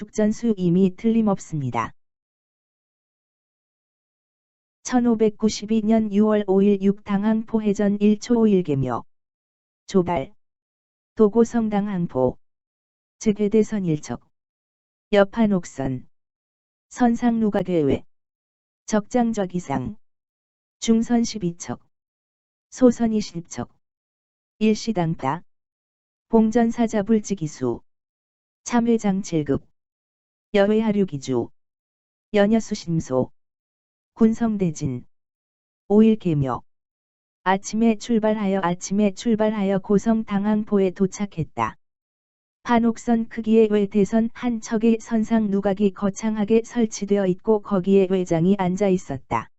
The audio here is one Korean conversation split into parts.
죽전수 이미 틀림없습니다. 1592년 6월 5일 6당항 포해전 1초 5일 개묘. 조발. 도고성당 항포. 즉회대선 1척. 여판옥선. 선상누각외외. 적장적 이상. 중선 12척. 소선 20척. 일시당파. 봉전사자불지기수. 참회장 7급. 여회하류기주. 연여수심소. 군성대진. 5일 개묘. 아침에 출발하여 고성 당항포에 도착했다. 판옥선 크기의 외대선 한 척의 선상 누각이 거창하게 설치되어 있고 거기에 외장이 앉아 있었다.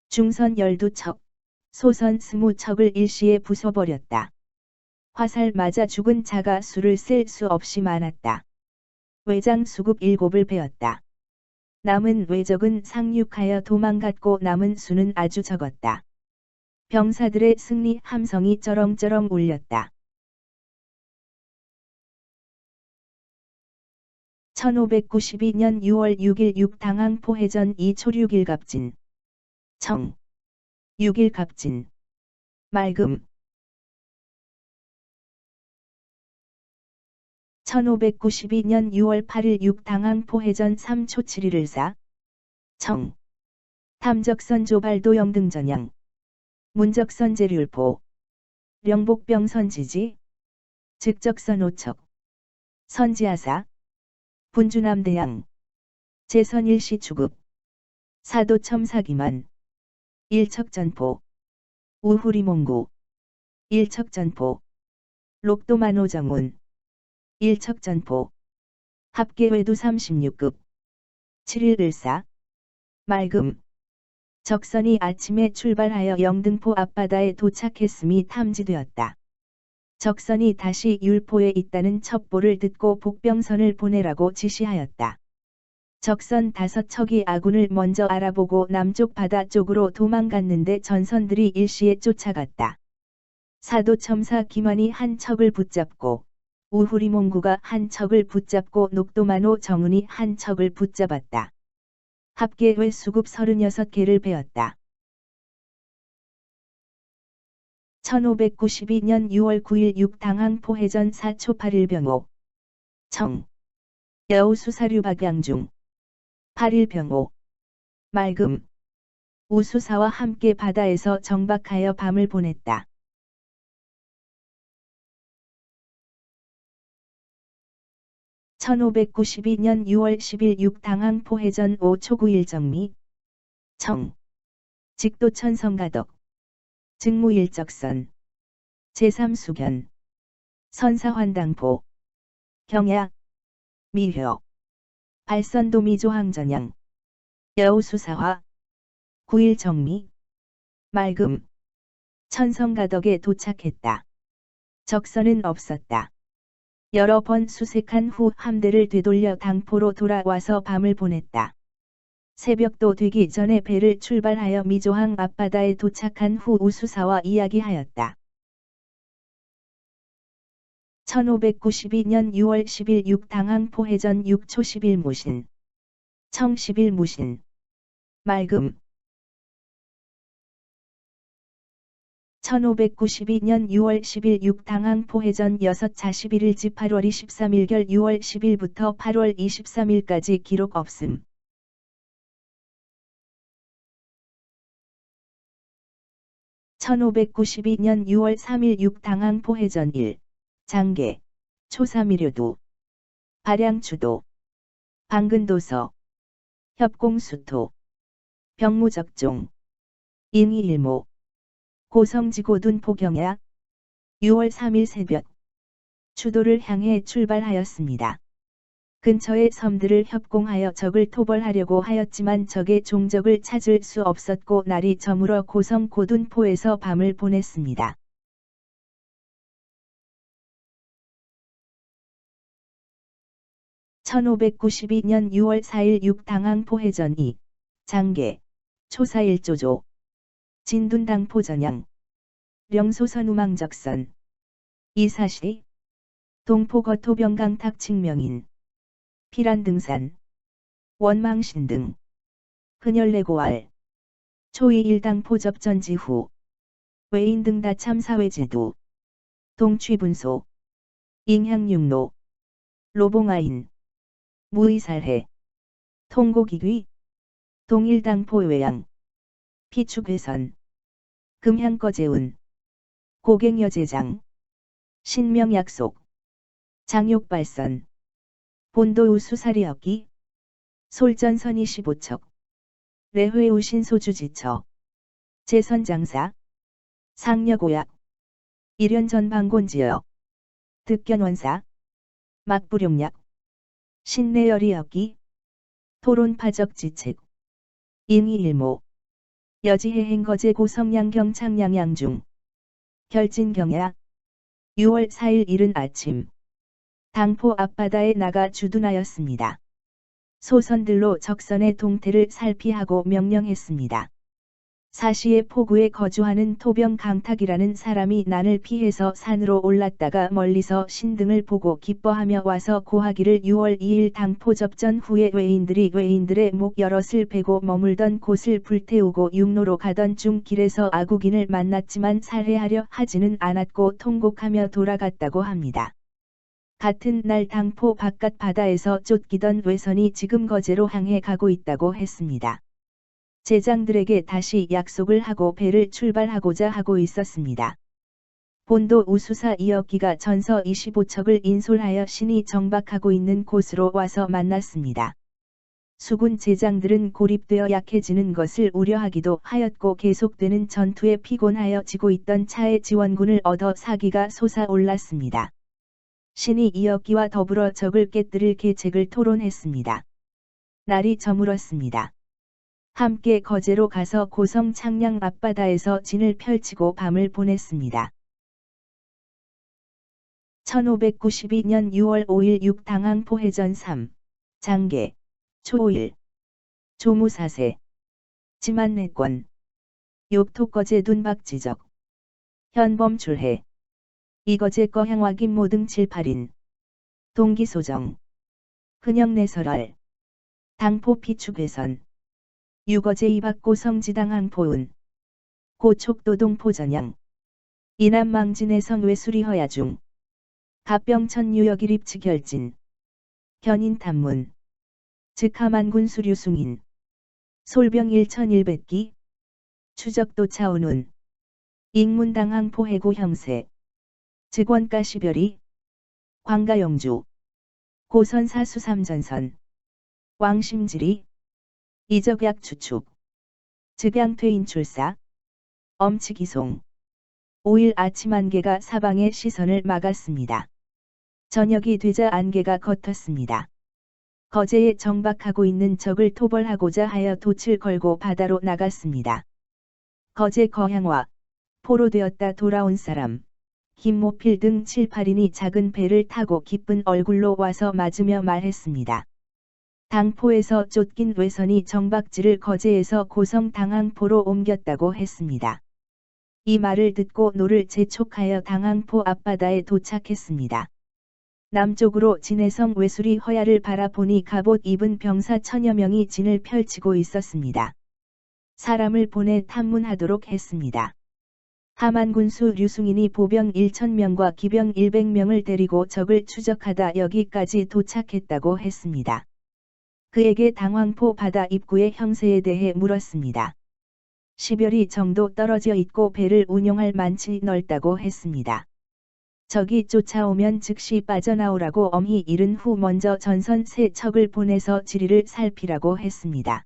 중선 12척, 소선 20척을 일시에 부숴버렸다. 화살 맞아 죽은 자가 수를 셀 수 없이 많았다. 외장 수급 7을 베었다. 남은 외적은 상륙하여 도망갔고 남은 수는 아주 적었다. 병사들의 승리 함성이 쩌렁쩌렁 울렸다. 1592년 6월 6일 6당항 포해전 2초 6일 갑진. 청. 6일 갑진. 맑음. 1592년 6월 8일 6당항 포해전 3초 7일을 사. 청. 탐적선 조발도 영등전형. 문적선 제률포. 령복병선 지지. 즉적선 5척. 선지하사. 분주남대양. 제선 일시 주급. 사도첨 사기만. 일척전포. 우후리몽구. 일척전포. 록도만호정운. 일척전포. 합계외두 36급. 7일 을사. 맑음. 적선이 아침에 출발하여 영등포 앞바다에 도착했음이 탐지되었다. 적선이 다시 율포에 있다는 첩보를 듣고 복병선을 보내라고 지시하였다. 적선 5척이 아군을 먼저 알아보고 남쪽 바다 쪽으로 도망갔는데 전선들이 일시에 쫓아갔다. 사도첨사 김환이 한 척을 붙잡고 우후리몽구가 한 척을 붙잡고 녹도만호 정운이 한 척을 붙잡았다. 합계 외 수급 36개를 베었다. 1592년 6월 9일 6당항 포해전 4초 8일 병호. 청. 여우수사류 박양중. 8일 병호. 맑음. 우수사와 함께 바다에서 정박하여 밤을 보냈다. 1592년 6월 10일 6당항 포해전 5초 9일 정미. 청. 직도천 성가덕. 직무일적선. 제3수견. 선사환당포. 경야. 미효. 발선도 미조항전형. 여우수사화. 9일 정미. 맑음. 천성가덕에 도착했다. 적선은 없었다. 여러 번 수색한 후 함대를 되돌려 당포로 돌아와서 밤을 보냈다. 새벽도 되기 전에 배를 출발하여 미조항 앞바다에 도착한 후 우수사와 이야기하였다. 1592년 6월 10일 6당항 포해전 6초 10일 무신. 청 10일 무신. 맑음. 1592년 6월 10일 6당항 포해전 6차 11일지 8월 23일결 6월 10일부터 8월 23일까지 기록 없음. 1592년 6월 3일 6당항 포해전 1. 장계. 초사미료도. 발양추도. 방근도서. 협공수토. 병무적종. 인이일모. 고성지고둔 포경야. 6월 3일 새벽. 추도를 향해 출발하였습니다. 근처의 섬들을 협공하여 적을 토벌하려고 하였지만 적의 종적을 찾을 수 없었고 날이 저물어 고성 고둔포에서 밤을 보냈습니다. 1592년 6월 4일 6당항 포해전 2. 장계. 초사 1조조. 진둔당포 전형. 령소선 우망적선. 이사시. 동포거토병강탁 칙명인. 피란 등산, 원망신 등. 흔열내고알, 초이 일당포 접전지 후, 외인 등 다참사회제도, 동취분소, 잉향육로, 로봉아인, 무의살해, 통고기귀, 동일당포 외양, 피축회선, 금향거제운, 고갱여제장, 신명약속, 장욕발선, 본도우 수사리역기, 솔전선 25척, 레회우 신소주지처, 제선장사, 상여고약, 일연전방곤지역, 득견원사, 막부룡약, 신내열이역기, 토론파적지책, 인의일모, 여지해행거제 고성양경창양양중, 결진경야, 6월 4일 이른 아침, 당포 앞바다에 나가 주둔하였습니다. 소선들로 적선의 동태를 살피하고 명령했습니다. 사시의 포구에 거주하는 토병 강탁이라는 사람이 난을 피해서 산으로 올랐다가 멀리서 신등을 보고 기뻐하며 와서 고하기를 6월 2일 당포 접전 후에 외인들이 외인들의 목 여럿을 베고 머물던 곳을 불태우고 육로로 가던 중 길에서 아국인을 만났지만 살해하려 하지는 않았고 통곡하며 돌아갔다고 합니다. 같은 날 당포 바깥 바다에서 쫓기던 외선이 지금 거제로 향해 가고 있다고 했습니다. 제장들에게 다시 약속을 하고 배를 출발하고자 하고 있었습니다. 본도 우수사 이역기가 전서 25척을 인솔하여 신이 정박하고 있는 곳으로 와서 만났습니다. 수군 제장들은 고립되어 약해지는 것을 우려하기도 하였고 계속되는 전투에 피곤하여 지고 있던 차에 지원군을 얻어 사기가 솟아올랐습니다. 신이 이역기와 더불어 적을 깨뜨릴 계책을 토론했습니다. 날이 저물었습니다. 함께 거제로 가서 고성 창량 앞바다에서 진을 펼치고 밤을 보냈습니다. 1592년 6월 5일 6당항포 해전 3. 장계, 초1. 조무사세. 지만내권. 욕토거제 둔박지적. 현범 출해. 이거제 거향화김 모등 7-8인. 동기소정. 근영내설월. 당포 피축회선. 유거제 이박고 성지당항포운. 고촉도동포 전양. 이남망진해성 외수리 허야중. 갑병천 유역일입치 결진. 견인탐문. 즉하만군 수류승인. 솔병 1100기. 추적도 차오눈. 익문당항포 해고 형세. 즉원가 시별이. 광가영주. 고선사 수삼전선. 왕심지리. 이적약 추축. 즉양퇴인 출사. 엄치기송. 5일 아침 안개가 사방의 시선을 막았습니다. 저녁이 되자 안개가 겉었습니다. 거제에 정박하고 있는 적을 토벌하고자 하여 돛을 걸고 바다로 나갔습니다. 거제 거향화, 포로 되었다 돌아온 사람, 김모필 등 7-8인이 작은 배를 타고 기쁜 얼굴로 와서 맞으며 말했습니다. 당포에서 쫓긴 외선이 정박지를 거제에서 고성 당항포로 옮겼다고 했습니다. 이 말을 듣고 노를 재촉하여 당항포 앞바다에 도착했습니다. 남쪽으로 진해성 외수리 허야를 바라보니 갑옷 입은 병사 1000여 명이 진을 펼치고 있었습니다. 사람을 보내 탐문하도록 했습니다. 하만군수 류승인이 보병 1000명과 기병 100명을 데리고 적을 추적하다 여기까지 도착했다고 했습니다. 그에게 당황포 바다 입구의 형세에 대해 물었습니다. 10여리 정도 떨어져 있고 배를 운용할 만치 넓다고 했습니다. 적이 쫓아오면 즉시 빠져나오라고 엄히 이른 후 먼저 전선 3척을 보내서 지리를 살피라고 했습니다.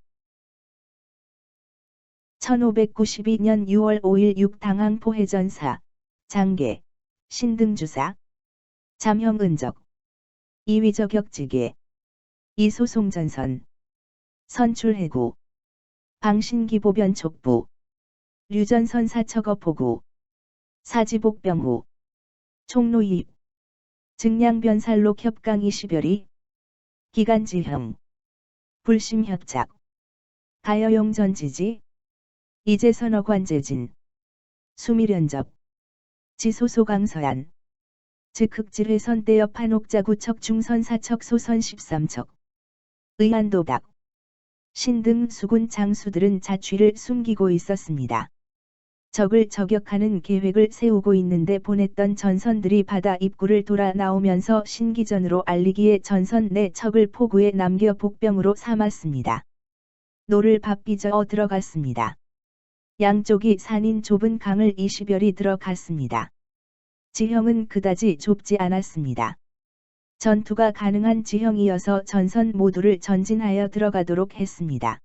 1592년 6월 5일 6당항포 해전 4. 장계, 신등주사, 잠형은적, 이위저격지계, 이소송전선, 선출해구, 방신기보변 촉부, 류전선 사척어포구, 사지복병후, 총로입, 증량변살록 협강 20여리, 기간지형, 불심협작, 가여용 전지지, 이제선어관제진, 수미련접, 지소소강서안, 즉흑질회선 떼협 한옥자구척 중선 사척 소선 13척, 의안도박, 신등 수군 장수들은 자취를 숨기고 있었습니다. 적을 저격하는 계획을 세우고 있는데 보냈던 전선들이 바다 입구를 돌아 나오면서 신기전으로 알리기에 전선 내 적을 포구에 남겨 복병으로 삼았습니다. 노를 바삐져 들어갔습니다. 양쪽이 산인 좁은 강을 20여리 들어갔습니다. 지형은 그다지 좁지 않았습니다. 전투가 가능한 지형이어서 전선 모두를 전진하여 들어가도록 했습니다.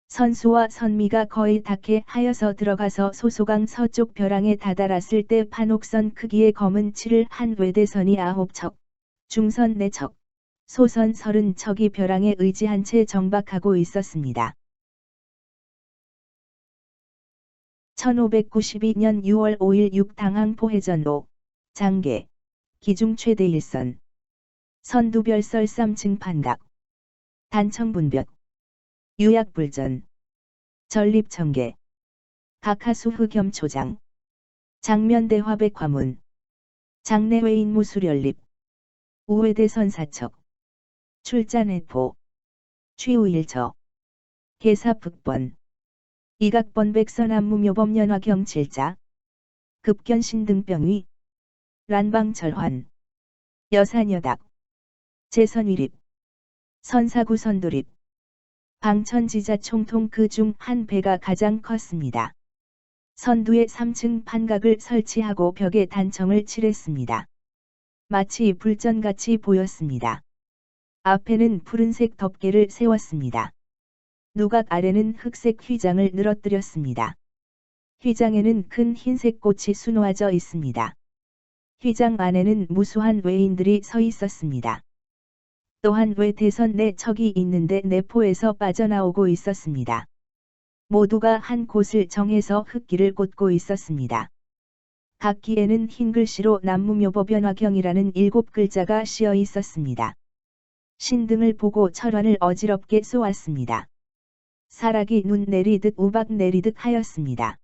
선수와 선미가 거의 닿게 하여서 들어가서 소소강 서쪽 벼랑에 다다랐을 때 판옥선 크기의 검은 칠을 한 외대선이 9척, 중선 4척, 소선 30척이 벼랑에 의지한 채 정박하고 있었습니다. 1592년 6월 5일 6당항포 해전로, 장계, 기중 최대 일선, 선두별설 3층 판각, 단청분벽, 유약불전, 전립청계, 각하수 흑염초장, 장면대화백화문, 장내외 인무수련립, 우회대 선사척, 출잔해포, 취우일처, 계사북번, 이각번 백선안무묘범연화 경칠자, 급견신등병위, 란방철환, 여산여닥, 제선위립, 선사구 선도립, 방천지자 총통 그 중 한 배가 가장 컸습니다. 선두에 3층 판각을 설치하고 벽에 단청을 칠했습니다. 마치 불전같이 보였습니다. 앞에는 푸른색 덮개를 세웠습니다. 누각 아래는 흑색 휘장을 늘어뜨렸습니다. 휘장에는 큰 흰색 꽃이 수놓아져 있습니다. 휘장 안에는 무수한 외인들이 서 있었습니다. 또한 외 대선 내 척이 있는데 내포에서 빠져나오고 있었습니다. 모두가 한 곳을 정해서 흙길을 꽂고 있었습니다. 각 기에는 흰 글씨로 남무묘법연화경이라는 7글자가 씌어 있었습니다. 신등을 보고 철환을 어지럽게 쏘았습니다. 사락이 눈 내리듯 우박 내리듯 하였습니다.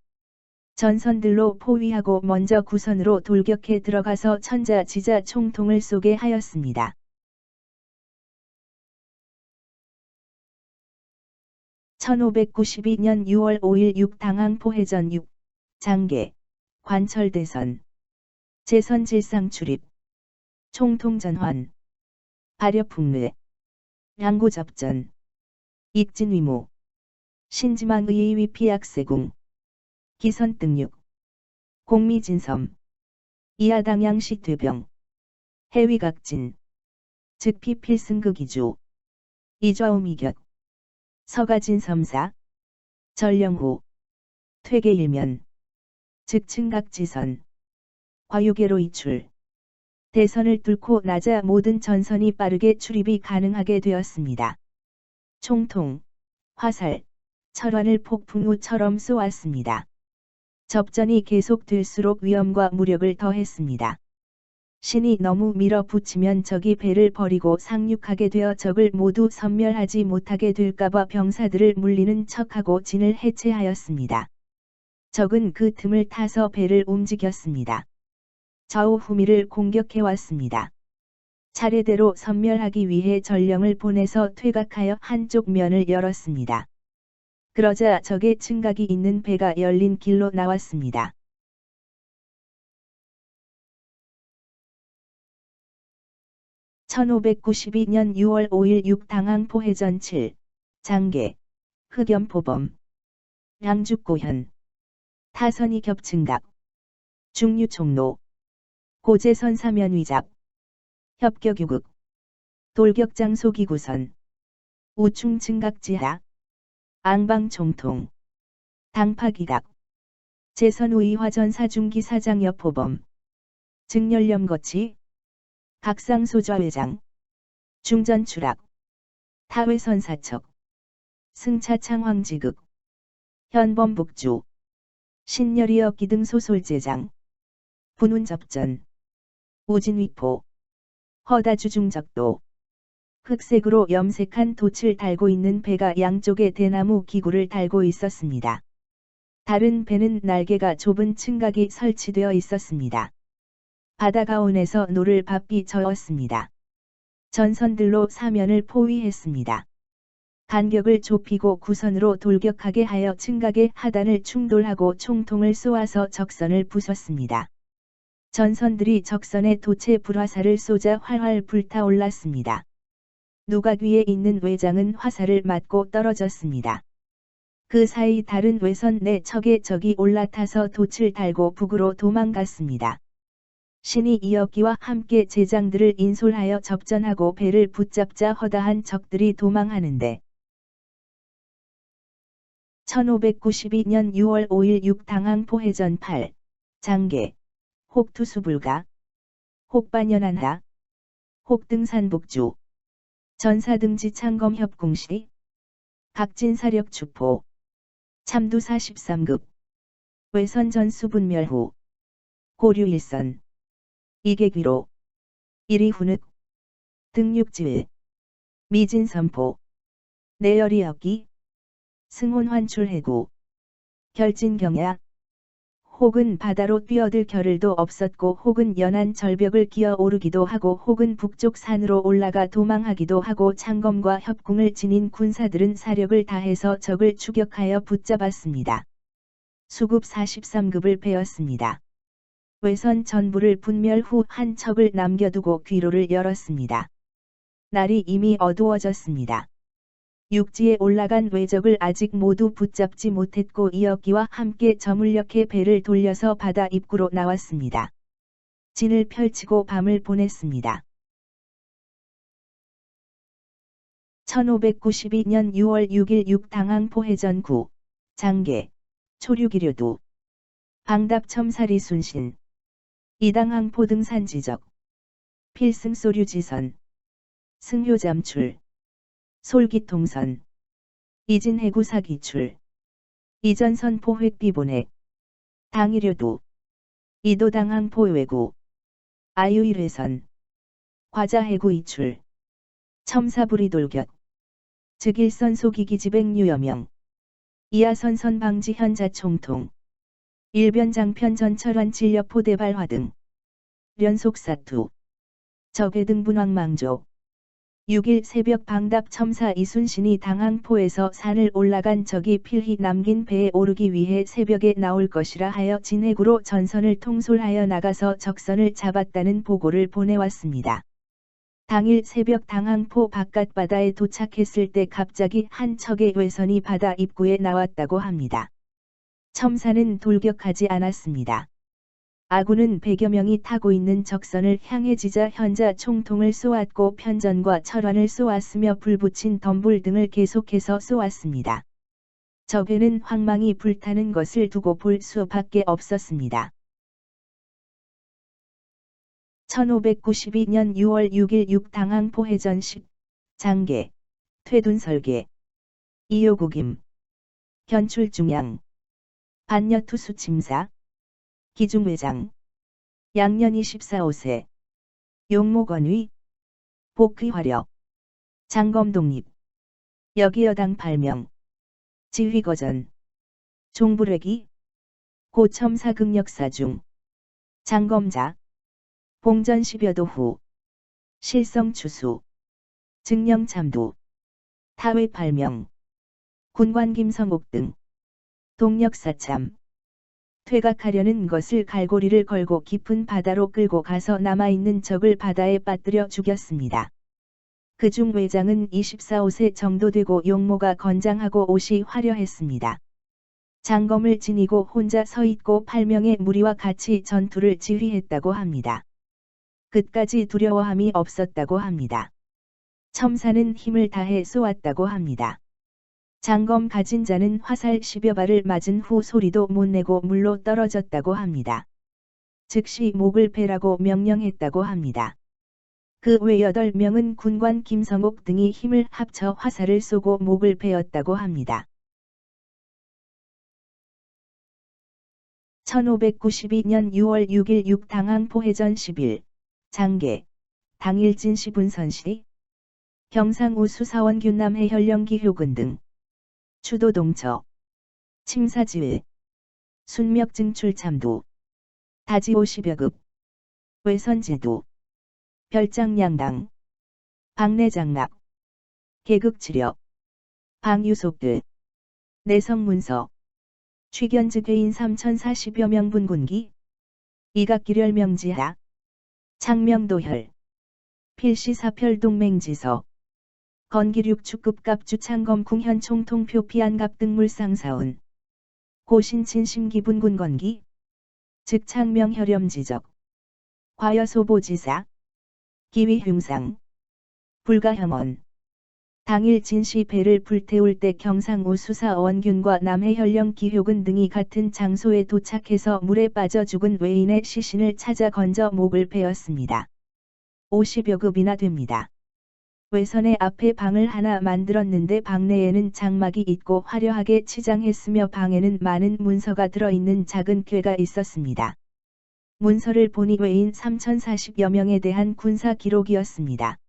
전선들로 포위하고 먼저 구선으로 돌격해 들어가서 천자지자 총통을 쏘게 하였습니다. 1592년 6월 5일 6당항포 해전 6, 장계, 관철대선, 제선질상 출입, 총통전환, 발여풍뢰, 양구접전, 입진위무, 신지망의의 위피약세궁, 기선등육, 공미진섬, 이하당양시퇴병, 해위각진, 즉피필승극이주, 이좌우미격, 서가진섬사, 전령후, 퇴계일면, 즉층각지선, 과유계로 이출. 대선을 뚫고 나자 모든 전선이 빠르게 출입이 가능하게 되었습니다. 총통, 화살, 철환을 폭풍우처럼 쏘았습니다. 접전이 계속될수록 위험과 무력을 더했습니다. 신이 너무 밀어붙이면 적이 배를 버리고 상륙하게 되어 적을 모두 섬멸하지 못하게 될까봐 병사들을 물리는 척하고 진을 해체하였습니다. 적은 그 틈을 타서 배를 움직였습니다. 좌우 후미를 공격해왔습니다. 차례대로 섬멸하기 위해 전령을 보내서 퇴각하여 한쪽 면을 열었습니다. 그러자 적의 층각이 있는 배가 열린 길로 나왔습니다. (1592년 6월 5일) 6당항포 해전 7, 장계, 흑염포범, 양죽고현, 타선이 겹층각, 중류총로, 고제선 사면위잡, 협격유극, 돌격장 소기구선, 우충층각지하, 앙방총통, 당파기각, 제선우이화전 사중기 사장여포범, 증열염거치, 각상소좌회장, 중전추락, 타회선사척, 승차창황지극, 현범북주, 신열이역기 등 소솔제장, 분운접전, 우진위포, 허다주중적도, 흑색으로 염색한 돛을 달고 있는 배가 양쪽에 대나무 기구를 달고 있었습니다. 다른 배는 날개가 좁은 층각이 설치되어 있었습니다. 바다 가운에서 노를 바삐 저었습니다. 전선들로 사면을 포위했습니다. 간격을 좁히고 구선으로 돌격하게 하여 측각의 하단을 충돌하고 총통을 쏘아서 적선을 부쉈습니다. 전선들이 적선의 도체 불화살을 쏘자 활활 불타올랐습니다. 누각 위에 있는 외장은 화살을 맞고 떨어졌습니다. 그 사이 다른 외선 네 척의 적이 올라타서 돛을 달고 북으로 도망갔습니다. 신이 이어기와 함께 제장들을 인솔하여 접전하고 배를 붙잡자 허다한 적들이 도망하는데 1592년 6월 5일 6당항포 해전 8. 장계 혹투수불가 혹반연한하 혹등산북주 전사등지 창검협공시 각진사력 주포 참두 43급 외선 전수분멸 후 고류 일선 이계귀로 이리훈흑 등육지회 미진선포 내열이역기 승혼환출해구 결진경야 혹은 바다로 뛰어들 겨를도 없었고 혹은 연안 절벽을 기어 오르기도 하고 혹은 북쪽 산으로 올라가 도망하기도 하고 창검과 협궁을 지닌 군사들은 사력을 다해서 적을 추격하여 붙잡았습니다. 수급 43급을 베었습니다. 외선 전부를 분멸 후 한 척을 남겨두고 귀로를 열었습니다. 날이 이미 어두워졌습니다. 육지에 올라간 외적을 아직 모두 붙잡지 못했고 이어기와 함께 저물녘에 배를 돌려서 바다 입구로 나왔습니다. 진을 펼치고 밤을 보냈습니다. 1592년 6월 6일 6당항포 해전 9. 장계 초류기류도 방답첨사리 순신 이당항포 등산지적 필승소류지선 승효잠출 솔기통선 이진해구사기출 이전선포 획비보내 당이료도 이도당항포 외구 아유일회선 과자해구 이출 첨사부리돌격 즉일선 소기기지백류여명 이하선선 방지 현자총통 일변장편 전철환 진력포 대발화 등 연속사투 적외 등 분황망조 6일 새벽 방답 첨사 이순신이 당항포에서 산을 올라간 적이 필히 남긴 배에 오르기 위해 새벽에 나올 것이라 하여 진해구로 전선을 통솔하여 나가서 적선을 잡았다는 보고를 보내왔습니다. 당일 새벽 당항포 바깥바다에 도착했을 때 갑자기 한 척의 외선이 바다 입구에 나왔다고 합니다. 첨사는 돌격하지 않았습니다. 아군은 100여 명이 타고 있는 적선을 향해 지자 현자 총통을 쏘았고 편전과 철환을 쏘았으며 불붙인 덤불 등을 계속해서 쏘았습니다. 적에는 황망이 불타는 것을 두고 볼 수밖에 없었습니다. 1592년 6월 6일 6당항포 해전 10. 장계 퇴둔설계 이요국임 견출중양 반여투수 침사 기중회장 양년 24호세 용모건위 복귀화력 장검독립 여기여당 8명 지휘거전 종불회기 고첨사 극력사 중 장검자 봉전 10여도 후 실성 추수 증령 참두 타회 8명 군관 김성옥 등 동력사참 퇴각하려는 것을 갈고리를 걸고 깊은 바다로 끌고 가서 남아있는 적을 바다에 빠뜨려 죽였습니다. 그중 외장은 24호세 정도 되고 용모가 건장하고 옷이 화려했습니다. 장검을 지니고 혼자 서 있고 8명의 무리와 같이 전투를 지휘했다고 합니다. 끝까지 두려워함이 없었다고 합니다. 첨사는 힘을 다해 쏘았다고 합니다. 장검 가진 자는 화살 10여 발을 맞은 후 소리도 못 내고 물로 떨어졌다고 합니다. 즉시 목을 베라고 명령했다고 합니다. 그 외 8명은 군관 김성옥 등이 힘을 합쳐 화살을 쏘고 목을 베었다고 합니다. 1592년 6월 6일 6당항포 해전 10일 장계 당일 진시분선시 경상우 수사원 균남해 현령기 효근 등 추도동처 침사지회 순멱증출 참도 다지 50여급 외선제도 별장양당 박내장납 계극치력 방유속들. 내성문서. 취견즉회인 3040여 명분 군기. 이각기렬명지하. 창명도혈. 필시사별동맹지서. 건기륙 축급갑 주창검 궁현 총통표 피안갑 등물상사운. 고신친심기분군 건기. 즉 창명혈염지적. 과여소보지사. 기위흉상. 불가혐언. 당일 진시 배를 불태울 때 경상우 수사 원균과 남해현령 기효근 등이 같은 장소에 도착해서 물에 빠져 죽은 외인의 시신을 찾아 건져 목을 베었습니다. 50여 급이나 됩니다. 외선의 앞에 방을 하나 만들었는데 방 내에는 장막이 있고 화려하게 치장했으며 방에는 많은 문서가 들어있는 작은 궤가 있었습니다. 문서를 보니 외인 3040여 명에 대한 군사 기록이었습니다.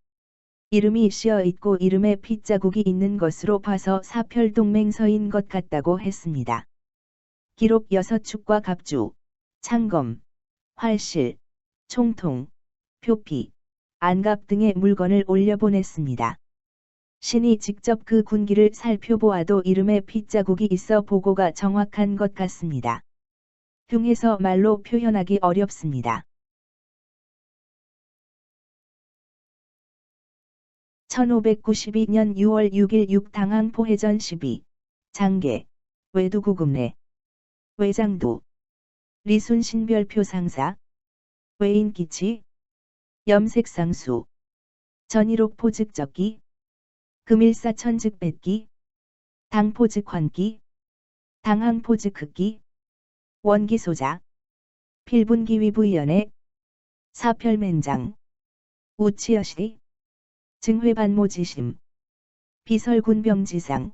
이름이 씌어 있고 이름에 핏자국이 있는 것으로 봐서 사별동맹서인 것 같다고 했습니다. 기록 6축과 갑주, 창검, 활실, 총통, 표피, 안갑 등의 물건을 올려보냈습니다. 신이 직접 그 군기를 살펴보아도 이름에 핏자국이 있어 보고가 정확한 것 같습니다. 흉해서 말로 표현하기 어렵습니다. 1592년 6월 6일 6당항포 해전 12. 장계. 외두구금내. 외장도. 리순신별표 상사. 외인기치. 염색상수. 전일옥포 즉적기. 금일사천 즉뱃기. 당포 즉환기. 당항포 즉흑기. 원기소자. 필분기위부위원회. 사별맹장. 우치여시. 증회반모지심. 비설군병지상.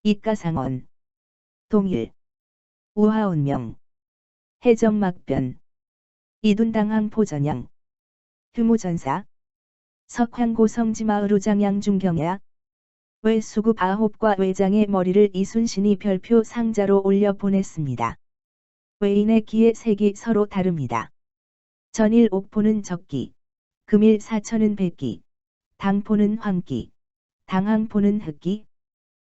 입가상언. 동일. 우하운명. 해정막변. 이둔당항포전양. 휴무전사. 석황고성지마을우장양중경야. 외수급 아홉과 외장의 머리를 이순신이 별표 상자로 올려 보냈습니다. 외인의 기의 색이 서로 다릅니다. 전일 옥포는 적기. 금일 사천은 백기. 당포는 황기. 당항포는 흑기.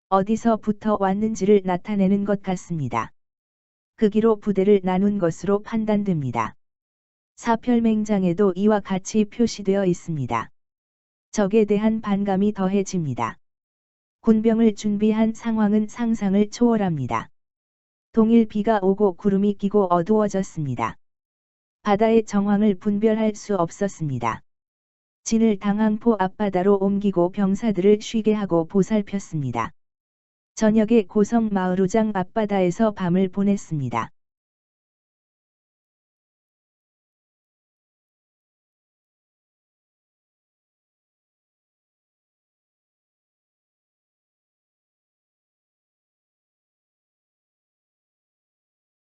어디서부터 왔는지를 나타내는 것 같습니다. 그 기로 부대를 나눈 것으로 판단됩니다. 사별맹장에도 이와 같이 표시되어 있습니다. 적에 대한 반감이 더해집니다. 군병을 준비한 상황은 상상을 초월합니다. 동일 비가 오고 구름이 끼고 어두워졌습니다. 바다의 정황을 분별할 수 없었습니다. 진을 당항포 앞바다로 옮기고 병사들을 쉬게 하고 보살폈습니다. 저녁에 고성 마을우장 앞바다에서 밤을 보냈습니다.